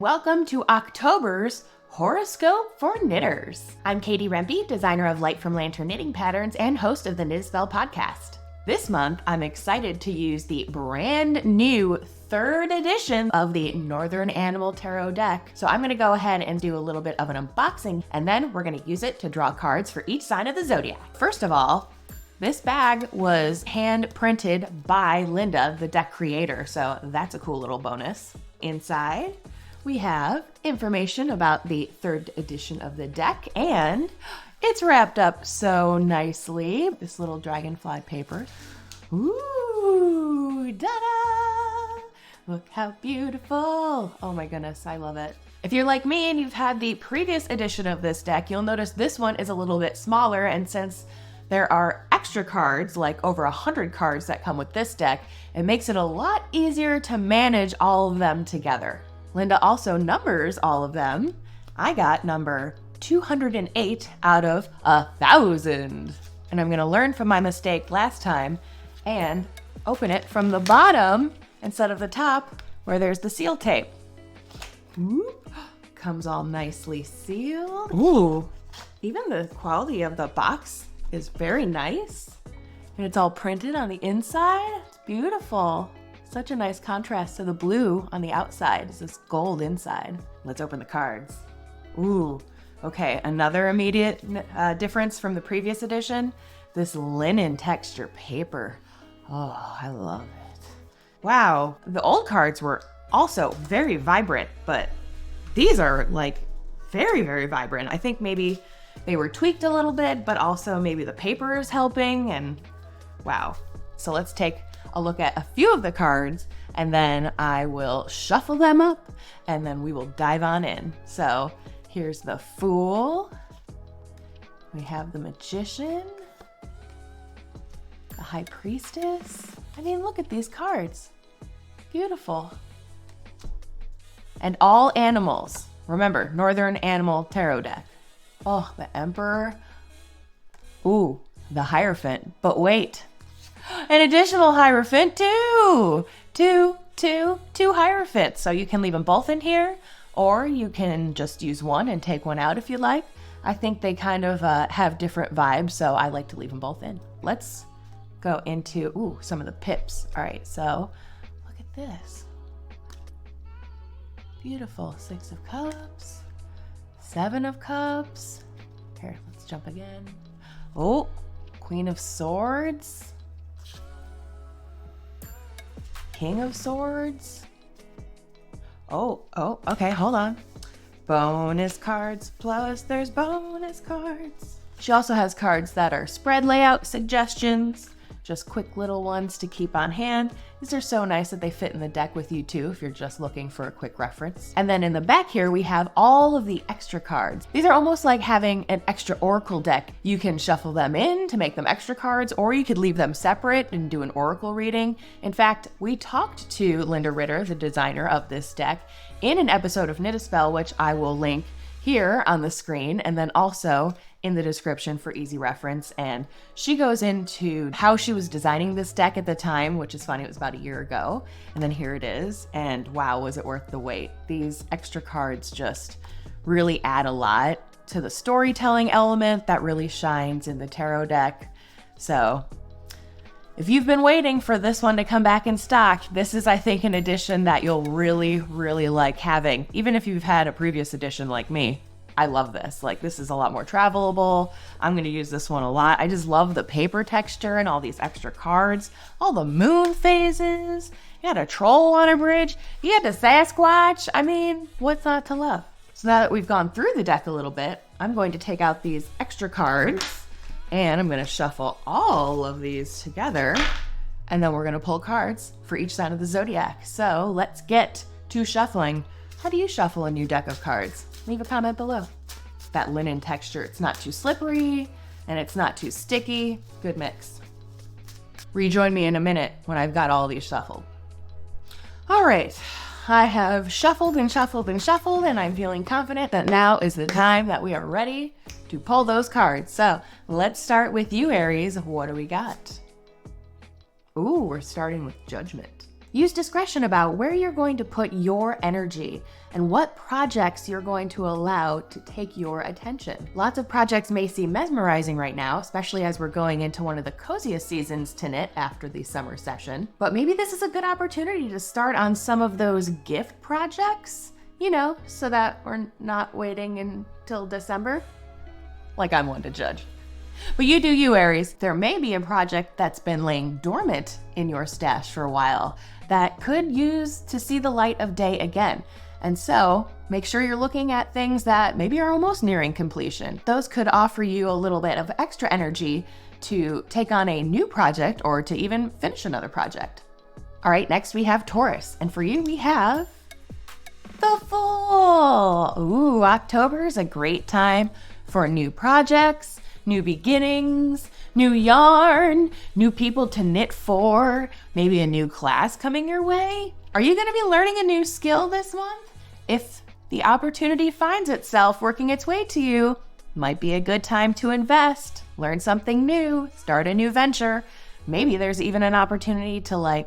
Welcome to October's Horoscope for Knitters. I'm Katie Rempe, designer of Light from Lantern knitting patterns and host of the Knit a Spell podcast. This month, I'm excited to use the brand new 3rd edition of the Northern Animal Tarot deck. So I'm going to go ahead and do a little bit of an unboxing, and then we're going to use it to draw cards for each sign of the zodiac. First of all, this bag was hand printed by Linda, the deck creator, so that's a cool little bonus. Inside, we have information about the 3rd edition of the deck, and it's wrapped up so nicely. This little dragonfly paper. Ooh, da-da! Look how beautiful. Oh my goodness, I love it. If you're like me and you've had the previous edition of this deck, you'll notice this one is a little bit smaller, and since there are extra cards, like over 100 cards that come with this deck, it makes it a lot easier to manage all of them together. Linda also numbers all of them. I got number 208 out of 1,000. And I'm going to learn from my mistake last time and open it from the bottom instead of the top where there's the seal tape. Ooh, comes all nicely sealed. Ooh, even the quality of the box is very nice. And it's all printed on the inside. It's beautiful. Such a nice contrast to the blue on the outside. It's this gold inside. Let's open the cards. Ooh, okay, another immediate difference from the previous edition. This linen texture paper. Oh, I love it. Wow, the old cards were also very vibrant, but these are like very, very vibrant. I think maybe they were tweaked a little bit, but also maybe the paper is helping, and wow. So let's take a look at a few of the cards, and then I will shuffle them up, and then we will dive on in. So here's the Fool. We have the Magician. The High Priestess. I mean, look at these cards. Beautiful. And all animals. Remember, Northern Animal Tarot deck. Oh, the Emperor. Ooh, the Hierophant. But wait. An additional Hierophant too. Two Hierophants. So you can leave them both in here, or you can just use one and take one out if you like. I think they kind of have different vibes, so I like to leave them both in. Let's go into some of the pips. All right, so look at this. Beautiful. 6 of Cups. 7 of Cups. Here, let's jump again. Oh, Queen of Swords. King of Swords. Oh, okay, hold on. Bonus cards, plus there's bonus cards. She also has cards that are spread layout suggestions, just quick little ones to keep on hand. These are so nice that they fit in the deck with you too if you're just looking for a quick reference. And then in the back here, we have all of the extra cards. These are almost like having an extra oracle deck. You can shuffle them in to make them extra cards, or you could leave them separate and do an oracle reading. In fact, we talked to Linda Ritter, the designer of this deck, in an episode of Knit a Spell, which I will link here on the screen, and then also in the description for easy reference. And she goes into how she was designing this deck at the time, which is funny, it was about a year ago. And then here it is. And wow, was it worth the wait? These extra cards just really add a lot to the storytelling element that really shines in the tarot deck. So if you've been waiting for this one to come back in stock, this is, I think, an edition that you'll really, really like having. Even if you've had a previous edition like me, I love this. Like, this is a lot more travelable. I'm going to use this one a lot. I just love the paper texture and all these extra cards, all the moon phases. You had a troll on a bridge. You had a Sasquatch. I mean, what's not to love? So now that we've gone through the deck a little bit, I'm going to take out these extra cards, and I'm going to shuffle all of these together, and then we're going to pull cards for each sign of the zodiac. So let's get to shuffling. How do you shuffle a new deck of cards? Leave a comment below. That linen texture, it's not too slippery and it's not too sticky. Good mix. Rejoin me in a minute when I've got all these shuffled. All right, I have shuffled and shuffled and shuffled, and I'm feeling confident that now is the time that we are ready to pull those cards. So let's start with you, Aries. What do we got? Ooh, we're starting with Judgment. Use discretion about where you're going to put your energy and what projects you're going to allow to take your attention. Lots of projects may seem mesmerizing right now, especially as we're going into one of the coziest seasons to knit after the summer session. But maybe this is a good opportunity to start on some of those gift projects, so that we're not waiting until December. Like I'm one to judge. But you do you, Aries. There may be a project that's been laying dormant in your stash for a while that could use to see the light of day again. And so make sure you're looking at things that maybe are almost nearing completion. Those could offer you a little bit of extra energy to take on a new project or to even finish another project. All right, next we have Taurus. And for you, we have the Fool. Ooh, October is a great time for new projects, new beginnings, new yarn, new people to knit for, maybe a new class coming your way. Are you going to be learning a new skill this month? If the opportunity finds itself working its way to you, might be a good time to invest, learn something new, start a new venture. Maybe there's even an opportunity to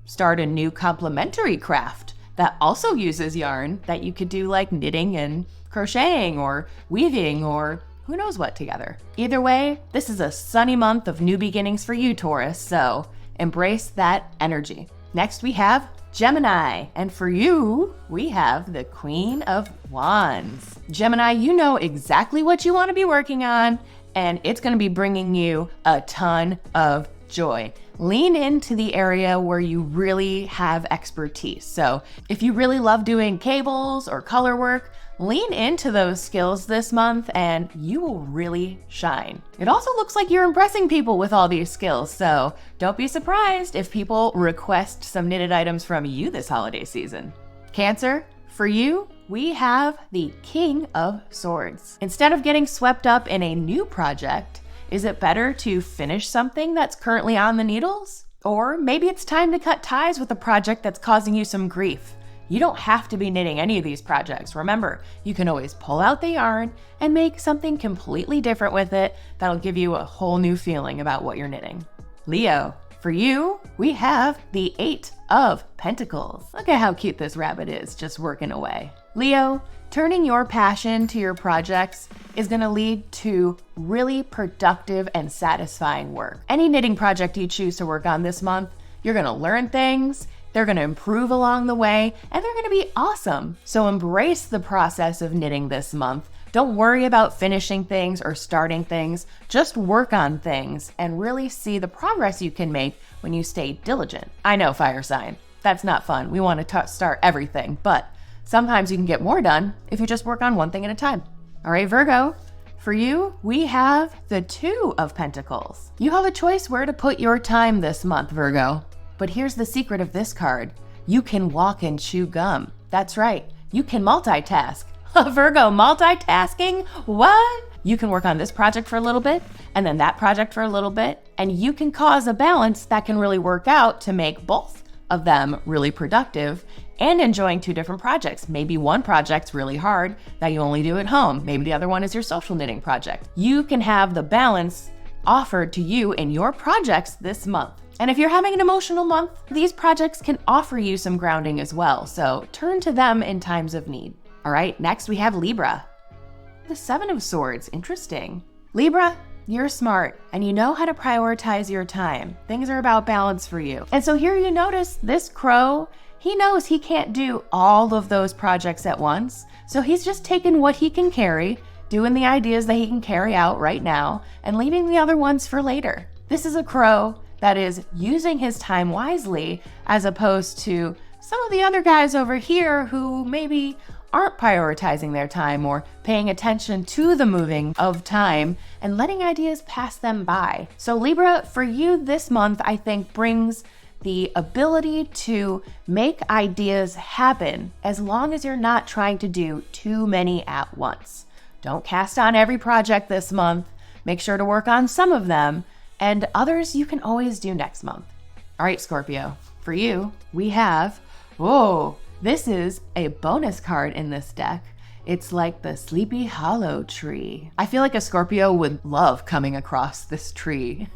start a new complementary craft that also uses yarn that you could do knitting and crocheting or weaving or who knows what together. Either way, this is a sunny month of new beginnings for you, Taurus, so embrace that energy. Next, we have Gemini, and for you, we have the Queen of Wands. Gemini, you know exactly what you want to be working on, and it's going to be bringing you a ton of joy. Lean into the area where you really have expertise. So if you really love doing cables or color work, lean into those skills this month and you will really shine. It also looks like you're impressing people with all these skills, so don't be surprised if people request some knitted items from you this holiday season. Cancer, for you, we have the King of Swords. Instead of getting swept up in a new project, is it better to finish something that's currently on the needles? Or maybe it's time to cut ties with a project that's causing you some grief. You don't have to be knitting any of these projects. Remember, you can always pull out the yarn and make something completely different with it that'll give you a whole new feeling about what you're knitting. Leo, for you, we have the 8 of Pentacles. Look at how cute this rabbit is, just working away. Leo, turning your passion to your projects is going to lead to really productive and satisfying work. Any knitting project you choose to work on this month, you're going to learn things, they're going to improve along the way, and they're going to be awesome. So embrace the process of knitting this month. Don't worry about finishing things or starting things. Just work on things and really see the progress you can make when you stay diligent. I know, fire sign. That's not fun. We want to start everything, but sometimes you can get more done if you just work on one thing at a time. All right, Virgo, for you, we have the 2 of Pentacles. You have a choice where to put your time this month, Virgo. But here's the secret of this card. You can walk and chew gum. That's right. You can multitask. Virgo, multitasking? What? You can work on this project for a little bit and then that project for a little bit, and you can cause a balance that can really work out to make both of them really productive and enjoying 2 different projects. Maybe one project's really hard that you only do at home. Maybe the other one is your social knitting project. You can have the balance offered to you in your projects this month. And if you're having an emotional month, these projects can offer you some grounding as well. So turn to them in times of need. All right, next we have Libra. The 7 of Swords, interesting. Libra, you're smart and you know how to prioritize your time. Things are about balance for you. And so here you notice this crow, he knows he can't do all of those projects at once. So he's just taking what he can carry, doing the ideas that he can carry out right now, and leaving the other ones for later. This is a crow that is using his time wisely as opposed to some of the other guys over here who maybe aren't prioritizing their time or paying attention to the moving of time and letting ideas pass them by. So Libra, for you this month, I think brings the ability to make ideas happen as long as you're not trying to do too many at once. Don't cast on every project this month. Make sure to work on some of them, and others you can always do next month. All right, Scorpio, for you, we have, whoa, this is a bonus card in this deck. It's like the Sleepy Hollow tree. I feel like a Scorpio would love coming across this tree.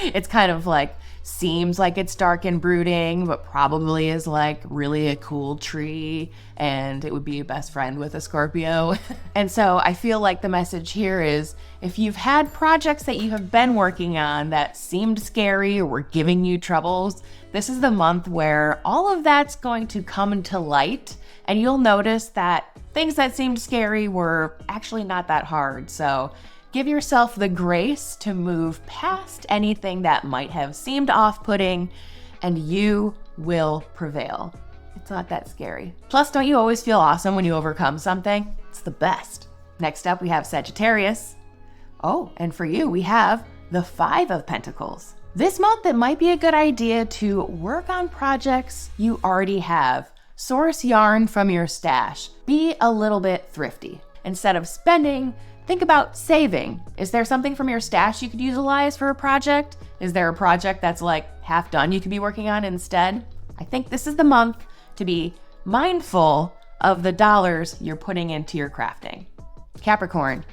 It's kind of like, seems like it's dark and brooding, but probably is like really a cool tree, and it would be a best friend with a Scorpio. And so I feel like the message here is, if you've had projects that you have been working on that seemed scary or were giving you troubles, this is the month where all of that's going to come to light, and you'll notice that things that seemed scary were actually not that hard. So give yourself the grace to move past anything that might have seemed off-putting, and you will prevail. It's not that scary. Plus, don't you always feel awesome when you overcome something? It's the best. Next up, we have Sagittarius. Oh, and for you, we have the Five of Pentacles. This month, it might be a good idea to work on projects you already have. Source yarn from your stash. Be a little bit thrifty. Instead of spending, think about saving. Is there something from your stash you could utilize for a project? Is there a project that's like half done you could be working on instead? I think this is the month to be mindful of the dollars you're putting into your crafting. Capricorn,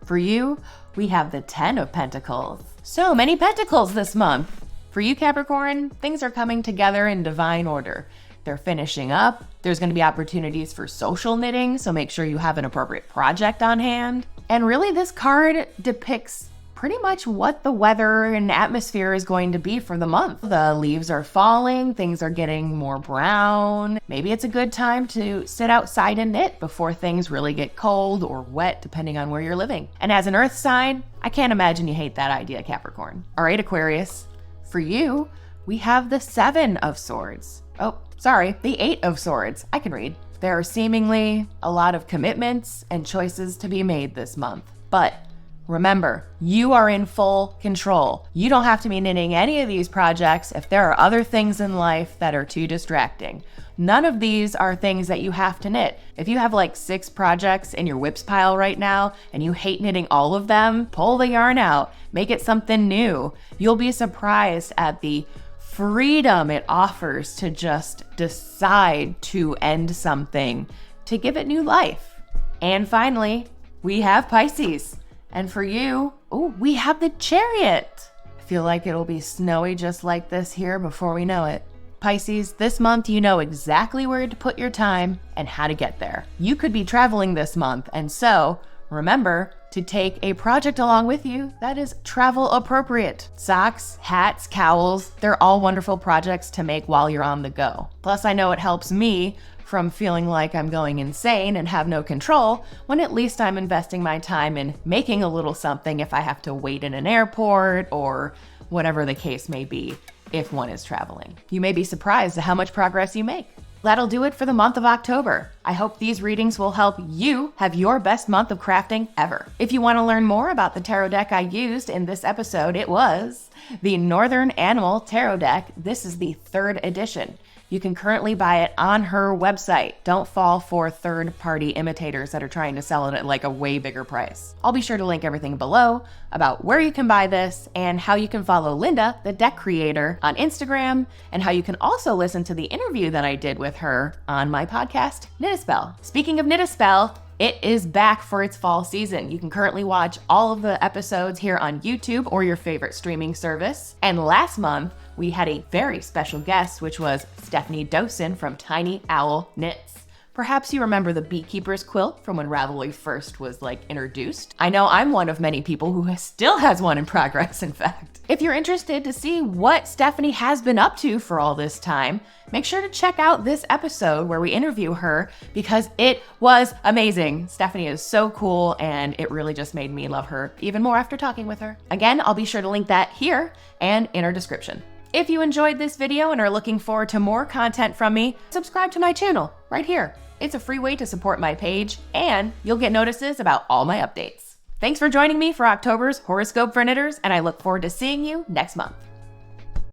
for you, we have the 10 of Pentacles. So many pentacles this month. For you, Capricorn, things are coming together in divine order. They're finishing up. There's going to be opportunities for social knitting, so make sure you have an appropriate project on hand. And really, this card depicts pretty much what the weather and atmosphere is going to be for the month. The leaves are falling, things are getting more brown. Maybe it's a good time to sit outside and knit before things really get cold or wet, depending on where you're living. And as an earth sign, I can't imagine you hate that idea, Capricorn. All right, Aquarius, for you, we have the 7 of Swords. Oh, sorry, the 8 of Swords. I can read. There are seemingly a lot of commitments and choices to be made this month. But remember, you are in full control. You don't have to be knitting any of these projects if there are other things in life that are too distracting. None of these are things that you have to knit. If you have like 6 projects in your whips pile right now and you hate knitting all of them, pull the yarn out, make it something new. You'll be surprised at the freedom it offers to just decide to end something, to give it new life. And finally, we have Pisces. And for you, we have the Chariot. I feel like it'll be snowy just like this here before we know it. Pisces, this month you know exactly where to put your time and how to get there. You could be traveling this month, and so remember to take a project along with you that is travel appropriate. Socks, hats, cowls, they're all wonderful projects to make while you're on the go. Plus, I know it helps me from feeling like I'm going insane and have no control when at least I'm investing my time in making a little something if I have to wait in an airport or whatever the case may be if one is traveling. You may be surprised at how much progress you make. That'll do it for the month of October. I hope these readings will help you have your best month of crafting ever. If you want to learn more about the tarot deck I used in this episode, it was the Northern Animal Tarot Deck. This is the 3rd edition. You can currently buy it on her website. Don't fall for third-party imitators that are trying to sell it at like a way bigger price. I'll be sure to link everything below about where you can buy this and how you can follow Linda, the deck creator, on Instagram, and how you can also listen to the interview that I did with her on my podcast, Knit a Spell. Speaking of Knit a Spell, it is back for its fall season. You can currently watch all of the episodes here on YouTube or your favorite streaming service. And last month, we had a very special guest, which was Stephanie Dosen from Tiny Owl Knits. Perhaps you remember the beekeeper's quilt from when Ravelry first was introduced. I know I'm one of many people who still has one in progress, in fact. If you're interested to see what Stephanie has been up to for all this time, make sure to check out this episode where we interview her because it was amazing. Stephanie is so cool and it really just made me love her even more after talking with her. Again, I'll be sure to link that here and in our description. If you enjoyed this video and are looking forward to more content from me, subscribe to my channel right here. It's a free way to support my page and you'll get notices about all my updates. Thanks for joining me for October's Horoscope for Knitters, and I look forward to seeing you next month.